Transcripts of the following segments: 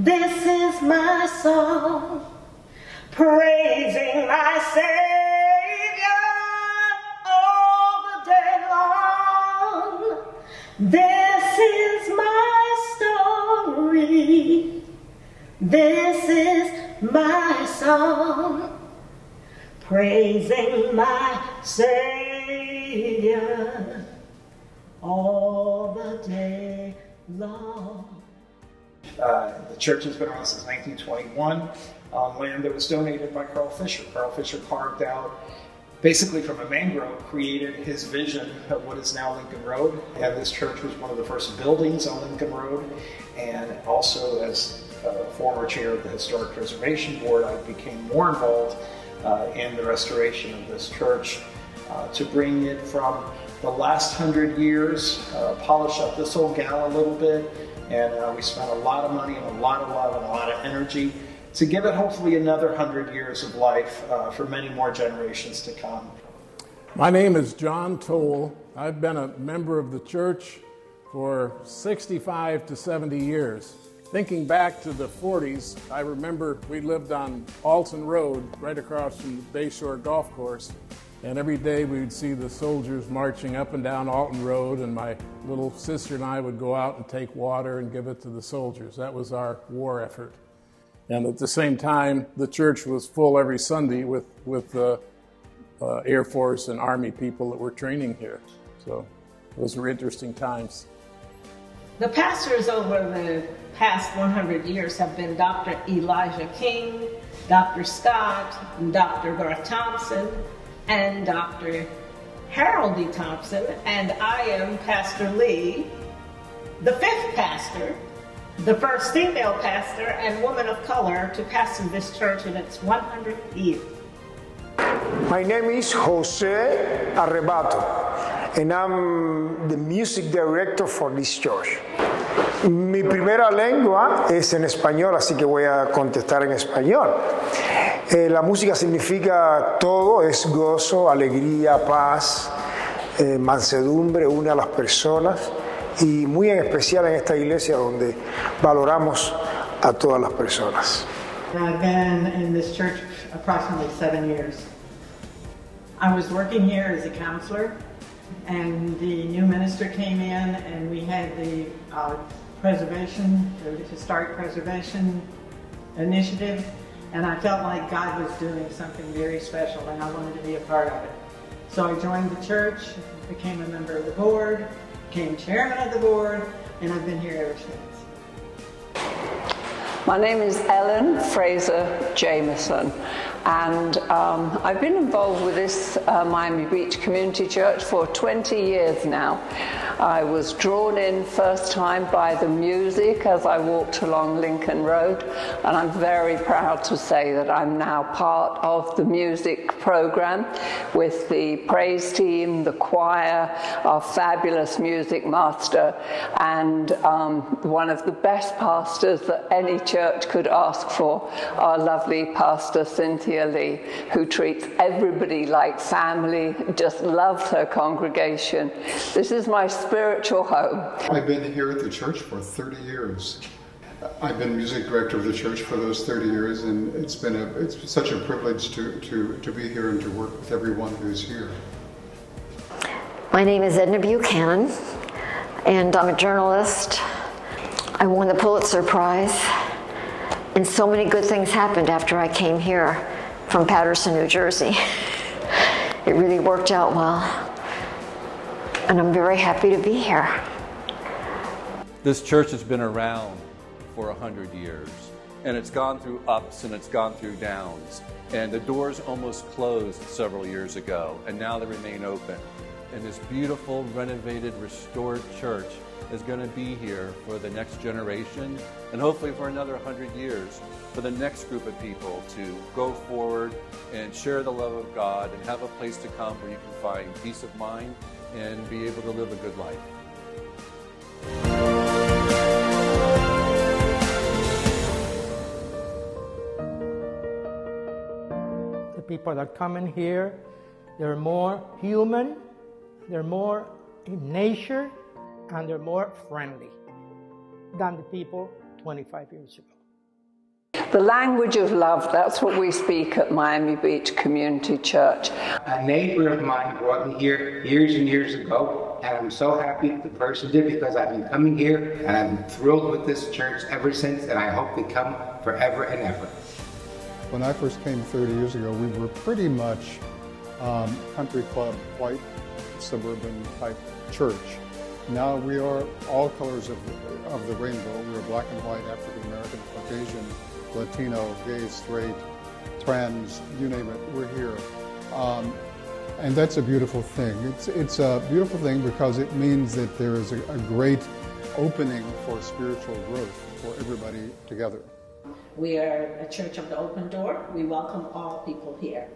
This is my song, praising my Savior all the day long. This is my story. This is my song, praising my Savior all the day long. The church has been around since 1921 on land that was donated by Carl Fisher. Carl Fisher carved out, basically from a mangrove, created his vision of what is now Lincoln Road. And this church was one of the first buildings on Lincoln Road. And also, as former chair of the Historic Preservation Board, I became more involved in the restoration of this church to bring it from the last 100 years, polish up this old gal a little bit. And we spent a lot of money and a lot of energy to give it hopefully another 100 years of life for many more generations to come. My name is John Toll. I've been a member of the church for 65 to 70 years. Thinking back to the 40s, I remember we lived on Alton Road, right across from the Bayshore Golf Course. And every day we would see the soldiers marching up and down Alton Road, and my little sister and I would go out and take water and give it to the soldiers. That was our war effort. And at the same time, the church was full every Sunday with Air Force and Army people that were training here. So those were interesting times. The pastors over the past 100 years have been Dr. Elijah King, Dr. Scott, Dr. Garth Thompson, and Dr. Harold D. Thompson, and I am Pastor Lee, the fifth pastor, the first female pastor and woman of color to pastor this church in its 100th year. My name is Jose Arrebato, and I'm the music director for this church. Mi primera lengua es en español, así que voy a contestar en español. La música significa todo, es gozo, alegría, paz, mansedumbre, une a las personas y muy en especial en esta iglesia donde valoramos a todas las personas. I've been in this church approximately 7 years. I was working here as a counselor, and the new minister came in, and we had the historic preservation initiative, and I felt like God was doing something very special, and I wanted to be a part of it. So I joined the church, became a member of the board, became chairman of the board, and I've been here ever since. My name is Ellen Fraser Jameson, and I've been involved with this Miami Beach Community Church for 20 years now. I was drawn in first time by the music as I walked along Lincoln Road, and I'm very proud to say that I'm now part of the music program with the praise team, the choir, our fabulous music master, and one of the best pastors that any church could ask for, our lovely Pastor Cynthia Lee, who treats everybody like family, just loves her congregation. This is my spiritual home. I've been here at the church for 30 years. I've been music director of the church for those 30 years, and it's such a privilege to be here and to work with everyone who's here. My name is Edna Buchanan, and I'm a journalist. I won the Pulitzer Prize, and so many good things happened after I came here from Paterson, New Jersey. It really worked out well, and I'm very happy to be here. This church has been around for 100 years, and it's gone through ups and it's gone through downs, and the doors almost closed several years ago, and now they remain open. And this beautiful, renovated, restored church is going to be here for the next generation, and hopefully for another 100 years, for the next group of people to go forward and share the love of God and have a place to come where you can find peace of mind and be able to live a good life. The people that come in here, they're more human, they're more in nature, and they're more friendly than the people 25 years ago. The language of love, that's what we speak at Miami Beach Community Church. A neighbor of mine brought me here years and years ago, and I'm so happy the person did because I've been coming here and I'm thrilled with this church ever since, and I hope we come forever and ever. When I first came 30 years ago, we were pretty much country club, white, suburban type church. Now we are all colors of the rainbow. We are black and white, African American, Caucasian, Latino, gay, straight, trans, you name it, we're here. And that's a beautiful thing. It's a beautiful thing because it means that there is a great opening for spiritual growth for everybody together. We are a church of the open door. We welcome all people here.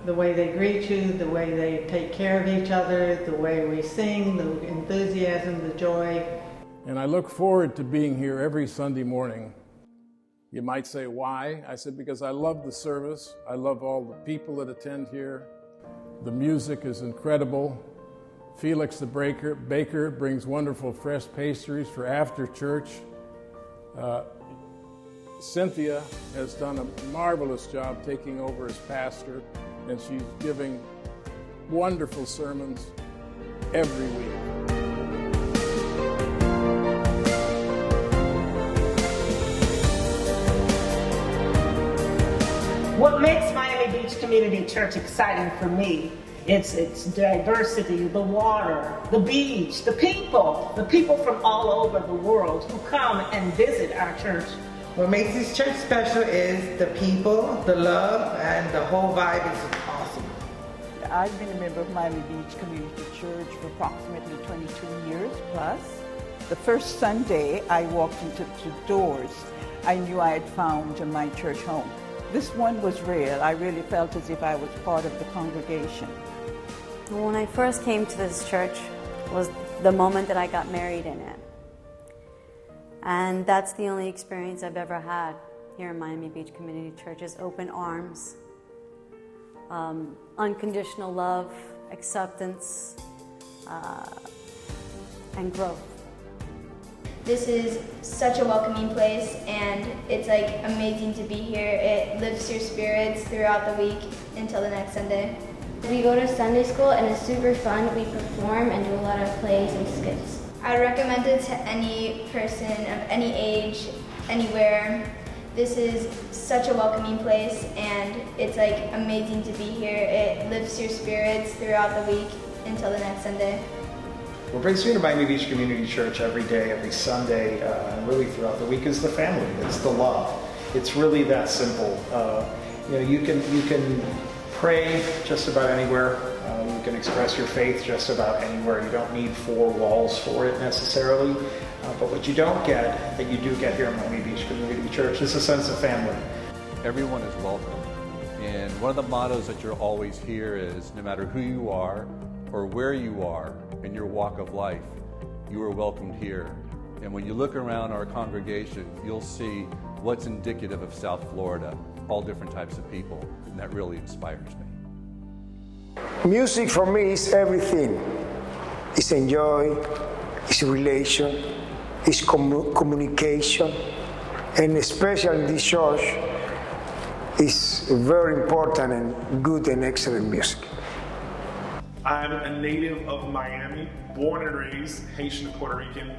The way they greet you, the way they take care of each other, the way we sing, the enthusiasm, the joy. And I look forward to being here every Sunday morning. You might say, why? I said, because I love the service. I love all the people that attend here. The music is incredible. Felix the baker brings wonderful fresh pastries for after church. Cynthia has done a marvelous job taking over as pastor, and she's giving wonderful sermons every week. What makes Miami Beach Community Church exciting for me, it's diversity, the water, the beach, the people from all over the world who come and visit our church. What makes this church special is the people, the love, and the whole vibe is awesome. I've been a member of Miami Beach Community Church for approximately 22 years plus. The first Sunday I walked into the doors, I knew I had found my church home. This one was real. I really felt as if I was part of the congregation. When I first came to this church was the moment that I got married in it. And that's the only experience I've ever had here in Miami Beach Community Church is open arms, unconditional love, acceptance, and growth. This is such a welcoming place, and it's like amazing to be here. It lifts your spirits throughout the week until the next Sunday. We go to Sunday school and it's super fun. We perform and do a lot of plays and skits. I recommend it to any person of any age, anywhere. This is such a welcoming place, and it's like amazing to be here. It lifts your spirits throughout the week until the next Sunday. What brings me to Miami Beach Community Church every day, every Sunday, and really throughout the week is the family. It's the love. It's really that simple. You can pray just about anywhere. You can express your faith just about anywhere. You don't need four walls for it necessarily. But what you don't get, that you do get here at Miami Beach Community Church, is a sense of family. Everyone is welcome. And one of the mottos that you'll always hear is, no matter who you are or where you are in your walk of life, you are welcomed here. And when you look around our congregation, you'll see what's indicative of South Florida, all different types of people, and that really inspires me. Music for me is everything. It's enjoy, it's relation, it's communication, and especially in this church, it's very important and good and excellent music. I'm a native of Miami, born and raised Haitian and Puerto Rican,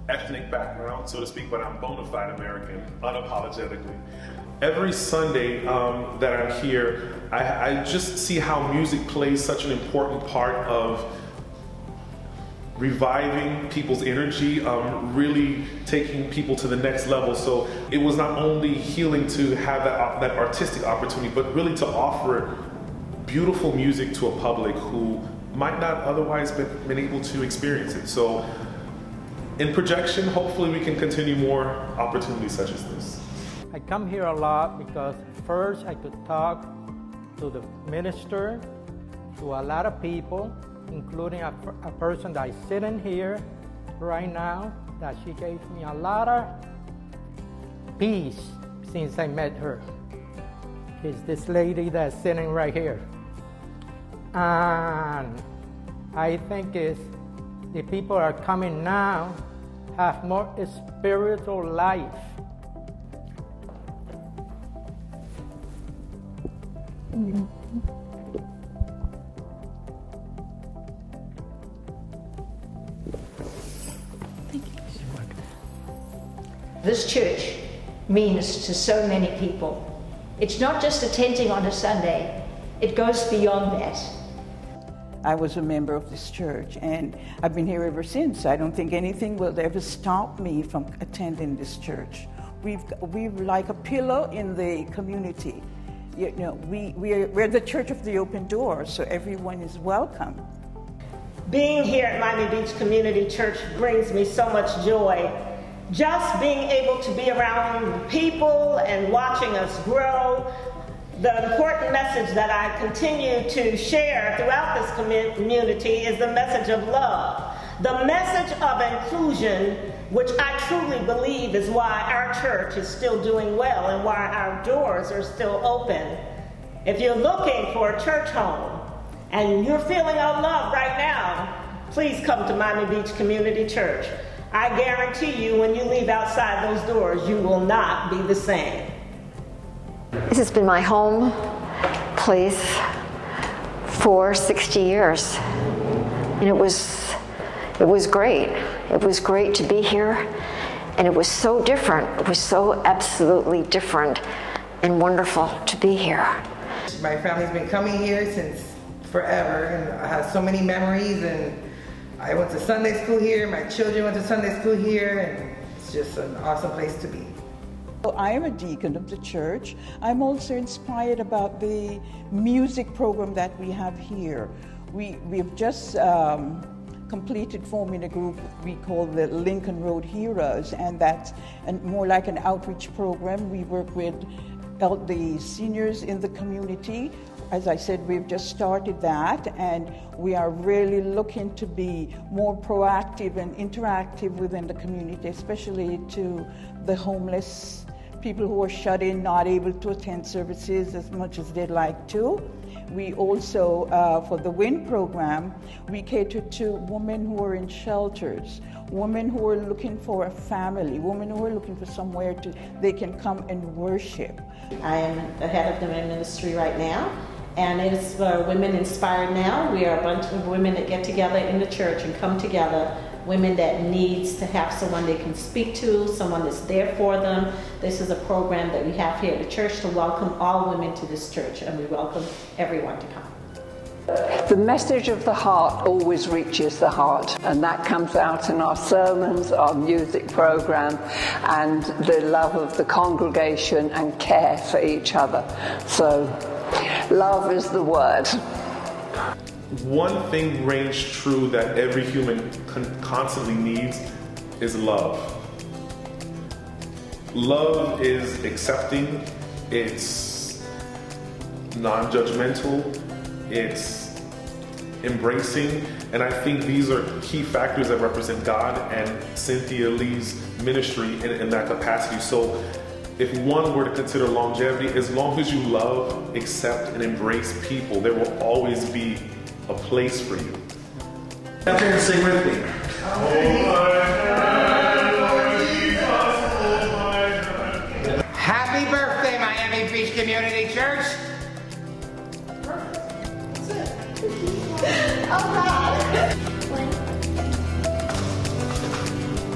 ethnic background, so to speak, but I'm bona fide American, unapologetically. Every Sunday that I'm here, I just see how music plays such an important part of reviving people's energy, really taking people to the next level. So it was not only healing to have that artistic opportunity, but really to offer beautiful music to a public who might not otherwise been able to experience it. So in projection, hopefully we can continue more opportunities such as this. I come here a lot because first I could talk to the minister, to a lot of people, including a person that is sitting here right now, that she gave me a lot of peace since I met her. It's this lady that's sitting right here. And I think the people are coming now have more spiritual life. This church means to so many people. It's not just attending on a Sunday, it goes beyond that. I was a member of this church, and I've been here ever since. I don't think anything will ever stop me from attending this church. We're like a pillar in the community. You know, we're the church of the open door, so everyone is welcome. Being here at Miami Beach Community Church brings me so much joy. Just being able to be around people and watching us grow. The important message that I continue to share throughout this community is the message of love. The message of inclusion, which I truly believe is why our church is still doing well and why our doors are still open. If you're looking for a church home and you're feeling our love right now, please come to Miami Beach Community Church. I guarantee you when you leave outside those doors, you will not be the same. This has been my home place for 60 years. And it was great. It was great to be here. And it was so different. It was so absolutely different and wonderful to be here. My family's been coming here since forever, and I have so many memories, and I went to Sunday school here, my children went to Sunday school here, and it's just an awesome place to be. I am a deacon of the church. I'm also inspired about the music program that we have here. We've just completed forming a group we call the Lincoln Road Heroes, and that's more like an outreach program. We work with the seniors in the community. As I said, we've just started that, and we are really looking to be more proactive and interactive within the community, especially to the homeless, people who are shut in, not able to attend services as much as they'd like to. We also, for the WIN program, we cater to women who are in shelters, women who are looking for a family, women who are looking for somewhere they can come and worship. I am the head of the women's ministry right now, and it is for Women Inspired Now. We are a bunch of women that get together in the church and come together, women that needs to have someone they can speak to, someone that's there for them. This is a program that we have here at the church to welcome all women to this church, and we welcome everyone to come. The message of the heart always reaches the heart, and that comes out in our sermons, our music program, and the love of the congregation and care for each other. So, love is the word. One thing reigns true that every human constantly needs is love. Love is accepting, it's non-judgmental, it's embracing, and I think these are key factors that represent God and Cynthia Lee's ministry in that capacity. So if one were to consider longevity, as long as you love, accept, and embrace people, there will always be a place for you. Up there and sing with me. Happy birthday, Miami Beach Community Church.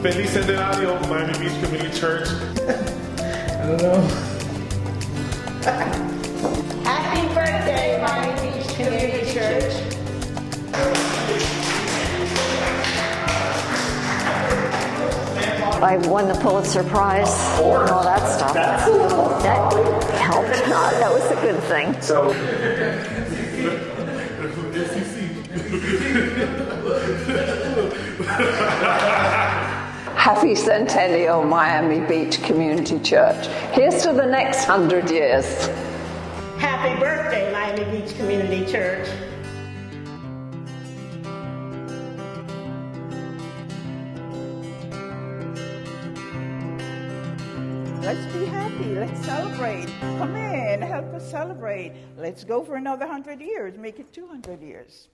Feliz Centennial, Miami Beach Community Church. I don't know. Happy birthday, Miami Beach Community Church. I won the Pulitzer Prize and all that stuff. That helped. That was a good thing. So, Happy Centennial, Miami Beach Community Church. Here's to the next 100 years. Happy birthday, Miami Beach Community Church. Let's be happy. Let's celebrate. Come in, help us celebrate. Let's go for another 100 years. Make it 200 years.